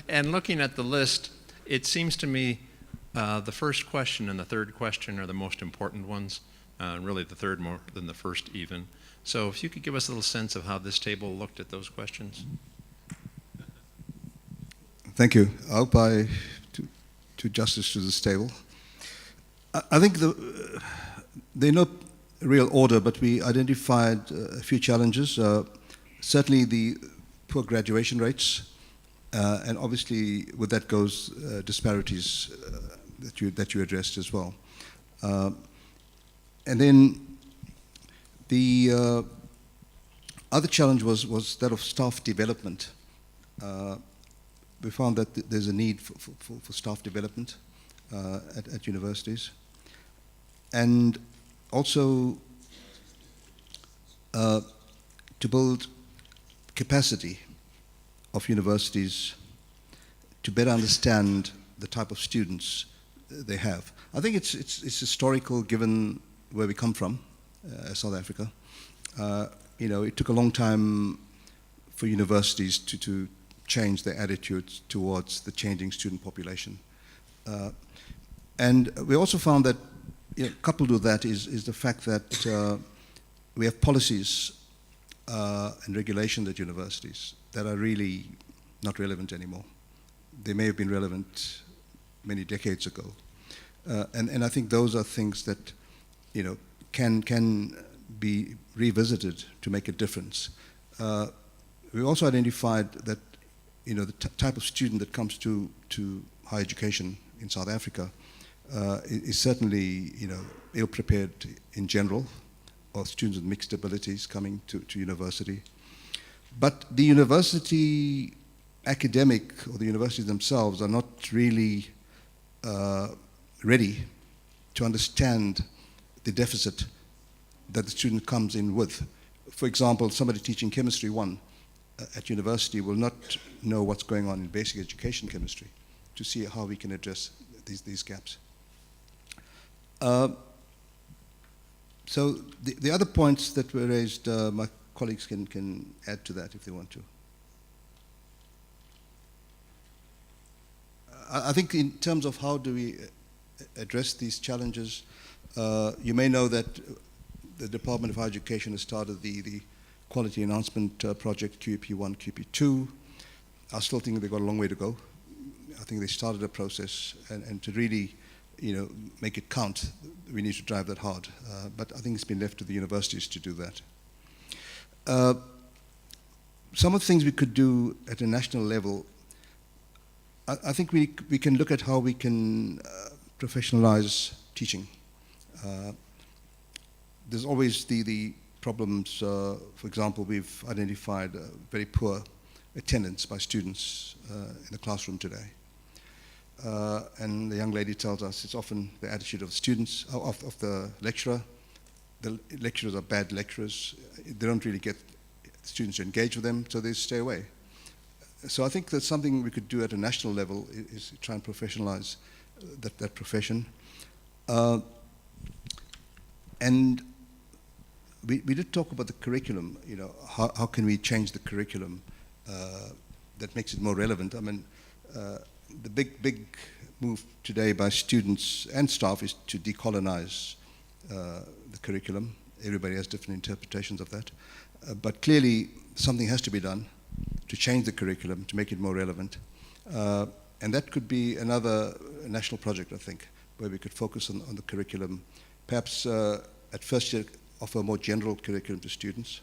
And looking at the list, it seems to me the first question and the third question are the most important ones, really the third more than the first even. So if you could give us a little sense of how this table looked at those questions. Thank you. I hope I do justice to this table. I think they're not real order, but we identified a few challenges. Certainly the poor graduation rates, and obviously with that goes disparities that you addressed as well. And then the other challenge was that of staff development. We found that there's a need for staff development at universities. And also to build capacity of universities to better understand the type of students they have. I think it's historical given where we come from, South Africa. It took a long time for universities to change their attitudes towards the changing student population. And we also found that, coupled with that is the fact that we have policies and regulations at universities that are really not relevant anymore. They may have been relevant many decades ago. And I think those are things that, can be revisited to make a difference. We also identified that, the type of student that comes to higher education in South Africa is certainly, ill-prepared in general, or students with mixed abilities coming to university. But the university academic, or the universities themselves, are not really ready to understand the deficit that the student comes in with. For example, somebody teaching chemistry 1 at university will not know what's going on in basic education chemistry to see how we can address these gaps. So the other points that were raised, my colleagues can add to that if they want to. I think in terms of how do we address these challenges, you may know that the Department of Higher Education has started the Quality Enhancement Project, QEP1, QEP2. I still think they've got a long way to go. I think they started a process, and to really, make it count, we need to drive that hard. But I think it's been left to the universities to do that. Some of the things we could do at a national level, I think we can look at how we can professionalize teaching. There's always the problems. For example, we've identified very poor attendance by students in the classroom today. And the young lady tells us it's often the attitude of the students, of the lecturer. The lecturers are bad lecturers. They don't really get students to engage with them, so they stay away. So I think that's something we could do at a national level, is try and professionalize that profession. And we did talk about the curriculum, how can we change the curriculum that makes it more relevant. I mean, the big move today by students and staff is to decolonize the curriculum. Everybody has different interpretations of that. But clearly, something has to be done to change the curriculum, to make it more relevant. And that could be another national project, I think, where we could focus on the curriculum. Perhaps at first year, offer a more general curriculum to students.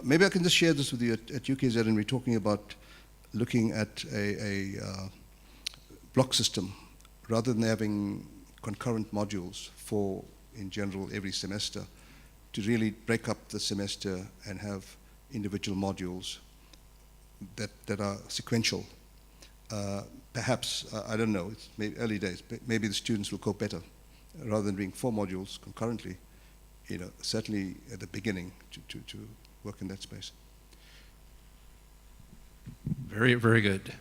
Maybe I can just share this with you. At UKZ, and we're talking about looking at a block system rather than having concurrent modules for, in general, every semester, to really break up the semester and have individual modules that are sequential. Perhaps, I don't know, it's maybe early days, maybe the students will cope better rather than being 4 modules concurrently, certainly at the beginning to work in that space. Very, very good.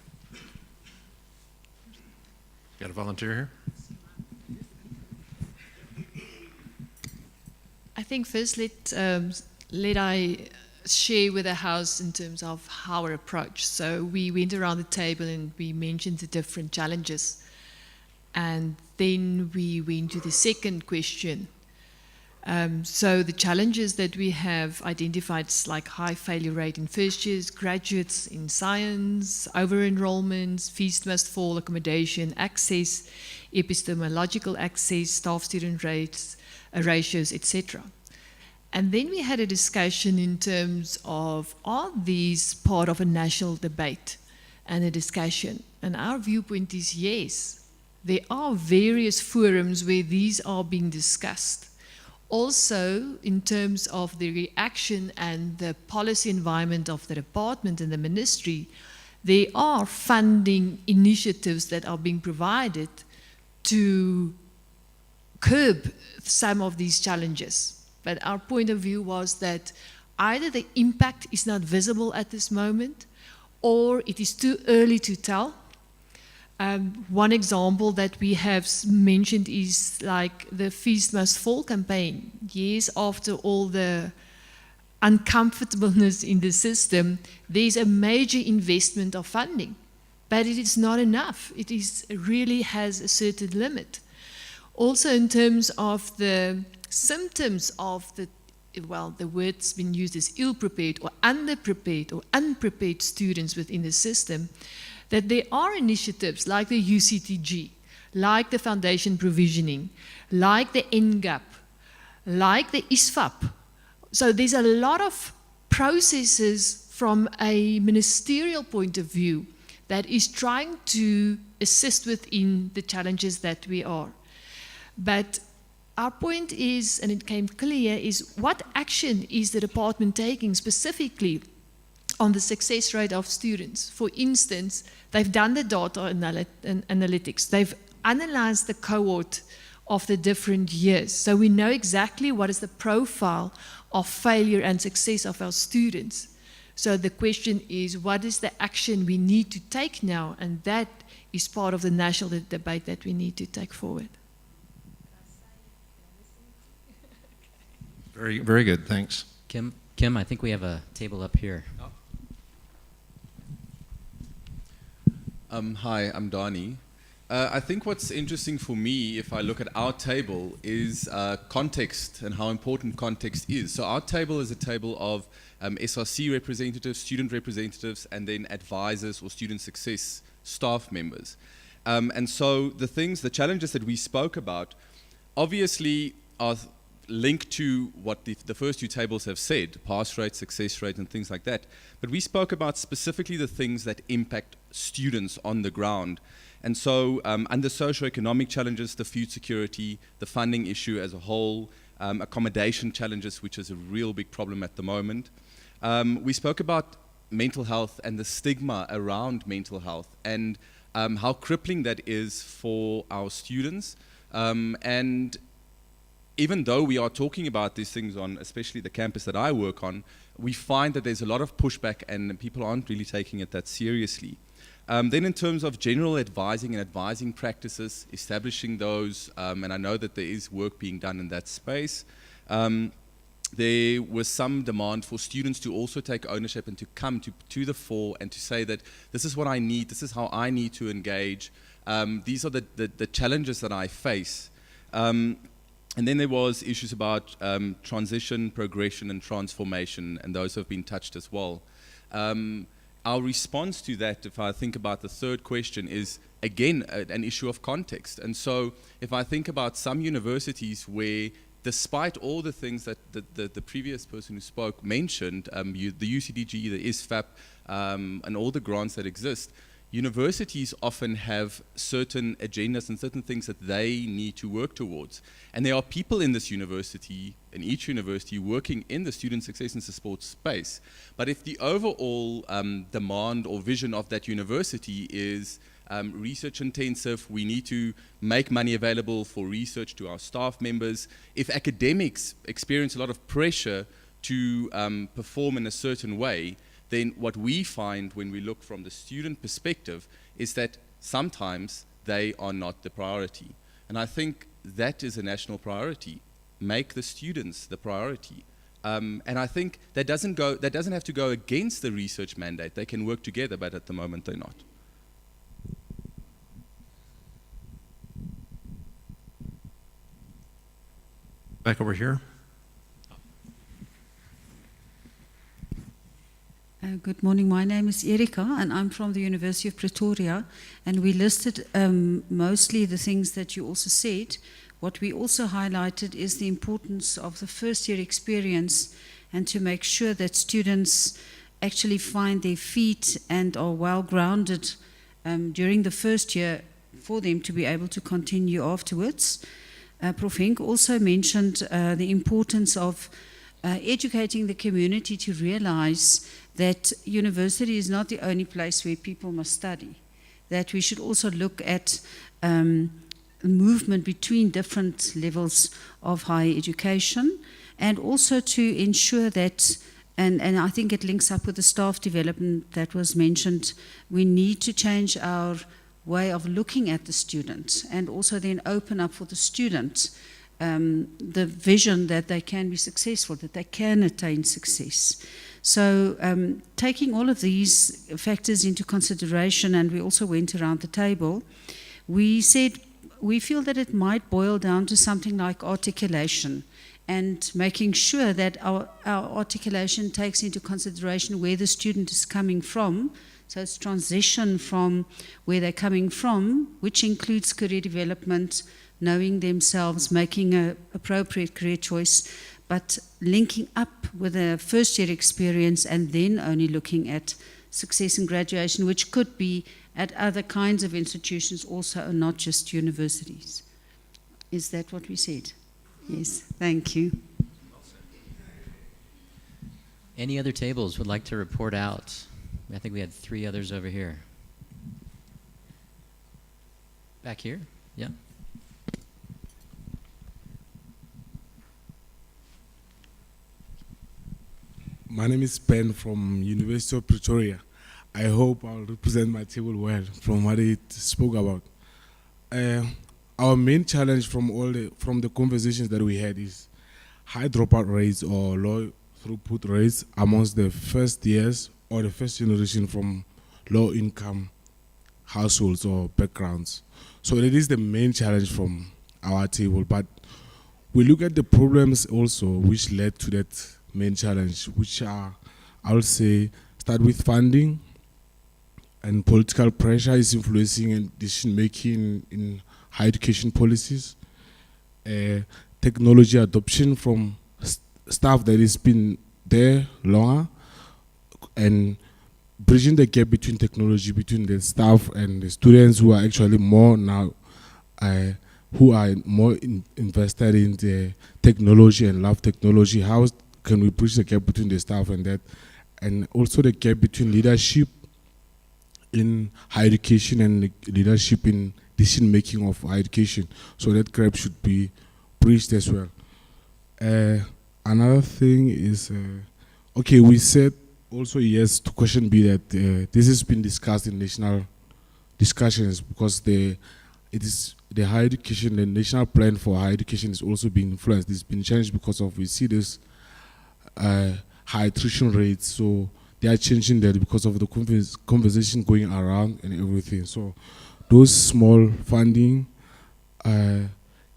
Got a volunteer here? I think first let I share with the House in terms of our approach. So we went around the table and we mentioned the different challenges. And then we went to the second question. So the challenges that we have identified is like high failure rate in first years, graduates in science, over-enrollments, fees must fall, accommodation, access, epistemological access, staff-student rates, ratios, etc. And then we had a discussion in terms of, are these part of a national debate and a discussion? And our viewpoint is yes. There are various forums where these are being discussed. Also, in terms of the reaction and the policy environment of the department and the ministry, there are funding initiatives that are being provided to curb some of these challenges. But our point of view was that either the impact is not visible at this moment, or it is too early to tell. One example that we have mentioned is like the Fees Must Fall campaign. Years after all the uncomfortableness in the system, there's a major investment of funding, but it is not enough. It really has a certain limit. Also in terms of the symptoms of the word's been used as ill-prepared or underprepared or unprepared students within the system, that there are initiatives like the UCTG, like the foundation provisioning, like the NGAP, like the ISFAP. So there's a lot of processes from a ministerial point of view that is trying to assist within the challenges that we are. But our point is, and it came clear, is what action is the department taking specifically on the success rate of students? For instance, they've done the data analytics. They've analyzed the cohort of the different years. So we know exactly what is the profile of failure and success of our students. So the question is, what is the action we need to take now? And that is part of the national debate that we need to take forward. Very, very good, thanks. Kim, I think we have a table up here. Hi, I'm Dani. I think what's interesting for me, if I look at our table, is context and how important context is. So our table is a table of SRC representatives, student representatives, and then advisors or student success staff members. And so the challenges that we spoke about, obviously are linked to what the first two tables have said, pass rate, success rate, and things like that. But we spoke about specifically the things that impact students on the ground. And so under socioeconomic challenges, the food security, the funding issue as a whole, accommodation challenges, which is a real big problem at the moment. We spoke about mental health and the stigma around mental health and how crippling that is for our students. And even though we are talking about these things on especially the campus that I work on, we find that there's a lot of pushback and people aren't really taking it that seriously. Then in terms of general advising and advising practices, establishing those, and I know that there is work being done in that space, there was some demand for students to also take ownership and to come to the fore and to say that this is what I need, this is how I need to engage, these are the challenges that I face. And then there was issues about transition, progression, and transformation, and those have been touched as well. Our response to that, if I think about the third question, is again an issue of context. And so if I think about some universities where, despite all the things that the previous person who spoke mentioned, the UCDG, the ISFAP, and all the grants that exist, universities often have certain agendas and certain things that they need to work towards. And there are people in this university, in each university, working in the student success and support space. But if the overall demand or vision of that university is research intensive, we need to make money available for research to our staff members, if academics experience a lot of pressure to perform in a certain way, then what we find when we look from the student perspective is that sometimes they are not the priority. And I think that is a national priority. Make the students the priority. And I think that doesn't have to go against the research mandate. They can work together, but at the moment they're not. Back over here. Good morning. My name is Erika, and I'm from the University of Pretoria. And we listed mostly the things that you also said. What we also highlighted is the importance of the first-year experience, and to make sure that students actually find their feet and are well-grounded during the first year for them to be able to continue afterwards. Prof. Henk also mentioned the importance of educating the community to realize that university is not the only place where people must study, that we should also look at movement between different levels of higher education, and also to ensure that, and I think it links up with the staff development that was mentioned, we need to change our way of looking at the student, and also then open up for the student the vision that they can be successful, that they can attain success. So taking all of these factors into consideration, and we also went around the table, we said we feel that it might boil down to something like articulation, and making sure that our articulation takes into consideration where the student is coming from. So it's transition from where they're coming from, which includes career development, knowing themselves, making an appropriate career choice, but linking up with a first-year experience, and then only looking at success in graduation, which could be at other kinds of institutions also, and not just universities. Is that what we said? Yes, thank you. Any other tables would like to report out? I think we had 3 others over here. Back here? Yeah. My name is Ben from University of Pretoria. I hope I'll represent my table well from what it spoke about. Our main challenge from the conversations that we had is high dropout rates or low throughput rates amongst the first years or the first generation from low income households or backgrounds. So that is the main challenge from our table. But we look at the problems also which led to that main challenge, which are, I would say, start with funding, and political pressure is influencing decision making in higher education policies. Technology adoption from staff that has been there longer, and bridging the gap between technology, between the staff and the students who are actually more now, who are more invested in the technology and love technology. How can we bridge the gap between the staff and that? And also the gap between leadership in higher education and leadership in decision making of higher education. So that gap should be bridged as well. Another thing is, okay, we said also yes to question B that this has been discussed in national discussions, because it is the higher education, the national plan for higher education is also being influenced. It's been changed because of, we see this high attrition rates, so they are changing that because of the conversation going around and everything. So those small funding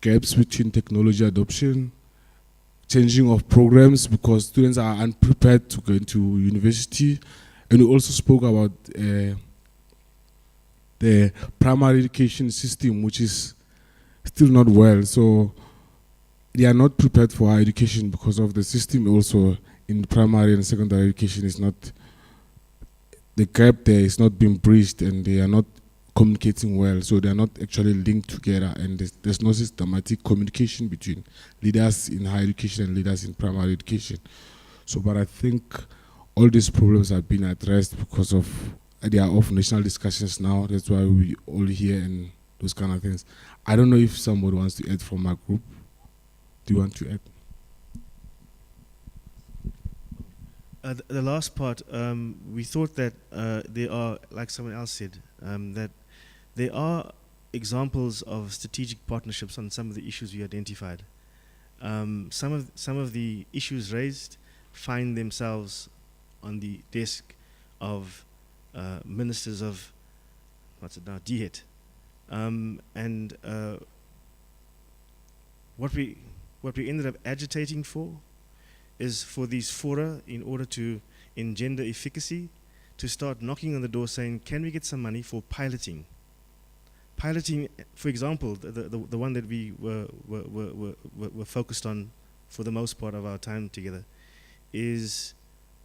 gaps between technology adoption, changing of programs because students are unprepared to go into university. And we also spoke about the primary education system, which is still not well. So they are not prepared for higher education because of the system also in primary and secondary education is not, the gap there is not being bridged, and they are not communicating well, so they are not actually linked together, and there's no systematic communication between leaders in higher education and leaders in primary education. So, but I think all these problems have been addressed because of, they are of national discussions now, that's why we all hear and those kind of things. I don't know if somebody wants to add from my group. Do you want to add? The last part, we thought that there are, like someone else said, that there are examples of strategic partnerships on some of the issues we identified. some of the issues raised find themselves on the desk of ministers of, what's it now, DHET. And what we ended up agitating for is for these fora, in order to engender efficacy, to start knocking on the door saying, can we get some money for piloting? Piloting, for example, the one that we were focused on for the most part of our time together, is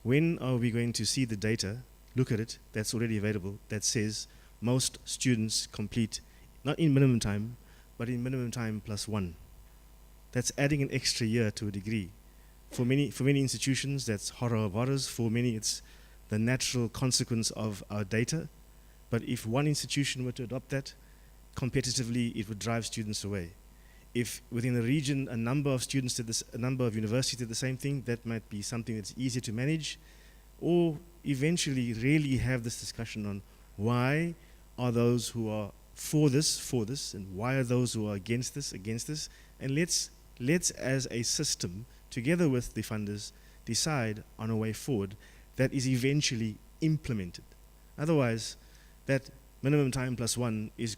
when are we going to see the data, look at it, that's already available, that says most students complete, not in minimum time, but in minimum time +1. That's adding an extra year to a degree. For many institutions, that's horror of horrors. For many, it's the natural consequence of our data. But if one institution were to adopt that, competitively, it would drive students away. If within a region, a number of students did this, a number of universities did the same thing, that might be something that's easier to manage. Or eventually really have this discussion on why are those who are for this, and why are those who are against this. And let's as a system, together with the funders, decide on a way forward that is eventually implemented. Otherwise, that minimum time +1 is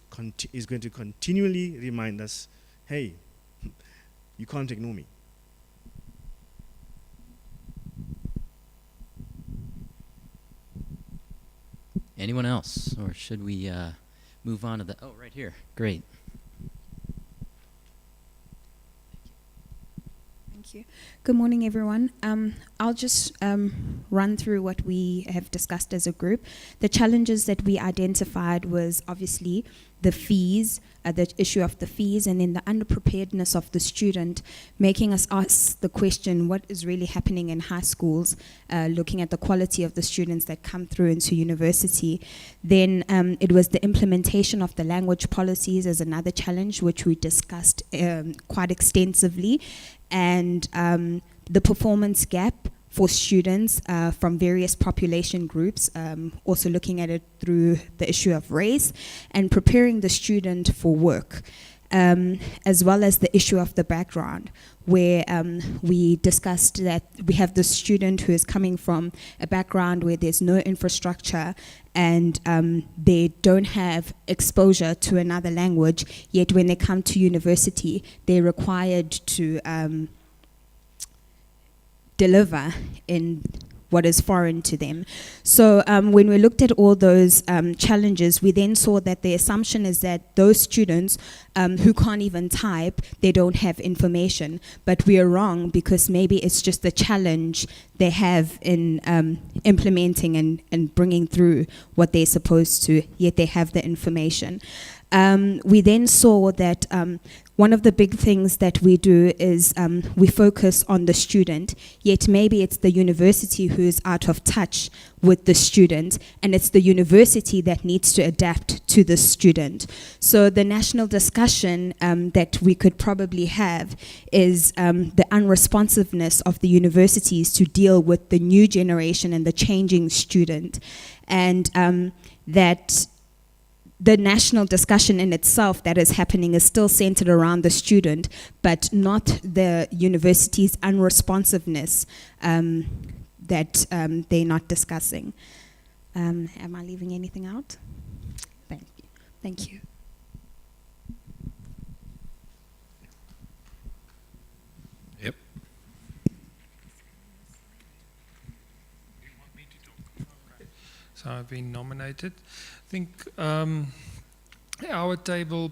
going to continually remind us, hey, you can't ignore me. Anyone else, or should we move on to the? Oh, right here. Great. Thank you. Good morning, everyone. I'll just run through what we have discussed as a group. The challenges that we identified was obviously the fees, the issue of the fees, and then the underpreparedness of the student, making us ask the question, what is really happening in high schools, looking at the quality of the students that come through into university. Then it was the implementation of the language policies as another challenge, which we discussed quite extensively, and the performance gap for students from various population groups, also looking at it through the issue of race, and preparing the student for work, as well as the issue of the background, where we discussed that we have the student who is coming from a background where there's no infrastructure and they don't have exposure to another language, yet when they come to university, they're required to deliver in what is foreign to them. So when we looked at all those challenges, we then saw that the assumption is that those students who can't even type, they don't have information. But we are wrong, because maybe it's just the challenge they have in implementing and bringing through what they're supposed to, yet they have the information. We then saw that one of the big things that we do is we focus on the student, yet maybe it's the university who is out of touch with the student, and it's the university that needs to adapt to the student. So the national discussion that we could probably have is the unresponsiveness of the universities to deal with the new generation and the changing student, and that the national discussion in itself that is happening is still centered around the student, but not the university's unresponsiveness that they're not discussing. Am I leaving anything out? Thank you. Thank you. Yep. So I've been nominated. I think our table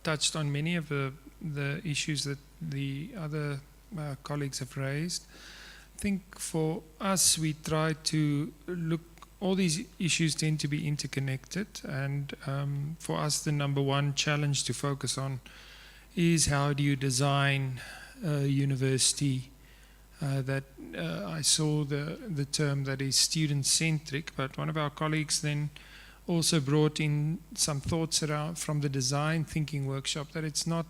touched on many of the issues that the other colleagues have raised. I think for us, we try to look, all these issues tend to be interconnected, and for us the number one challenge to focus on is how do you design a university that I saw the term that is student-centric, but one of our colleagues then also brought in some thoughts around from the design thinking workshop that it's not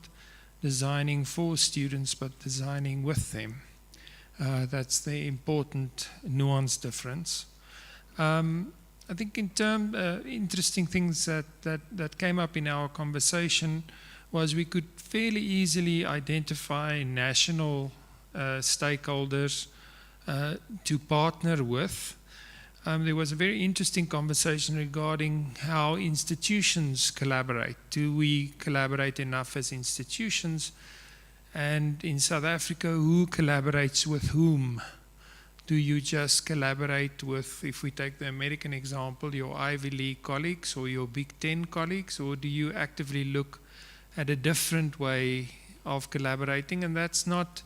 designing for students but designing with them. That's the important nuance difference. I think in interesting things that came up in our conversation was we could fairly easily identify national stakeholders to partner with. There was a very interesting conversation regarding how institutions collaborate. Do we collaborate enough as institutions? And in South Africa, who collaborates with whom? Do you just collaborate with, if we take the American example, your Ivy League colleagues or your Big Ten colleagues, or do you actively look at a different way of collaborating? And that's not,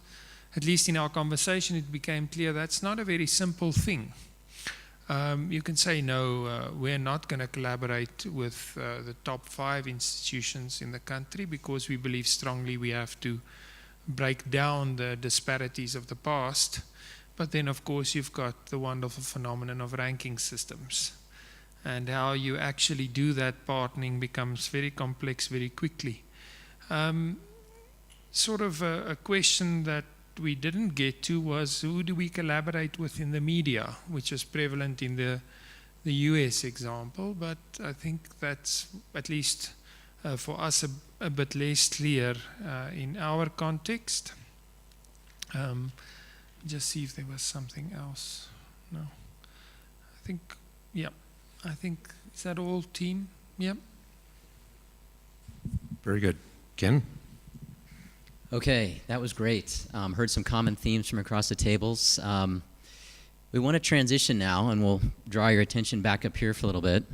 at least in our conversation, it became clear that's not a very simple thing. You can say, no, we're not going to collaborate with the top 5 institutions in the country because we believe strongly we have to break down the disparities of the past. But then, of course, you've got the wonderful phenomenon of ranking systems. And how you actually do that partnering becomes very complex very quickly. Sort of a question that we didn't get to was, who do we collaborate with in the media, which is prevalent in the US example. But I think that's, at least for us, a bit less clear in our context. Just see if there was something else. No. I think, yeah. I think, is that all, team? Yep. Very good. Ken? Okay, that was great. Heard some common themes from across the tables. We want to transition now, and we'll draw your attention back up here for a little bit.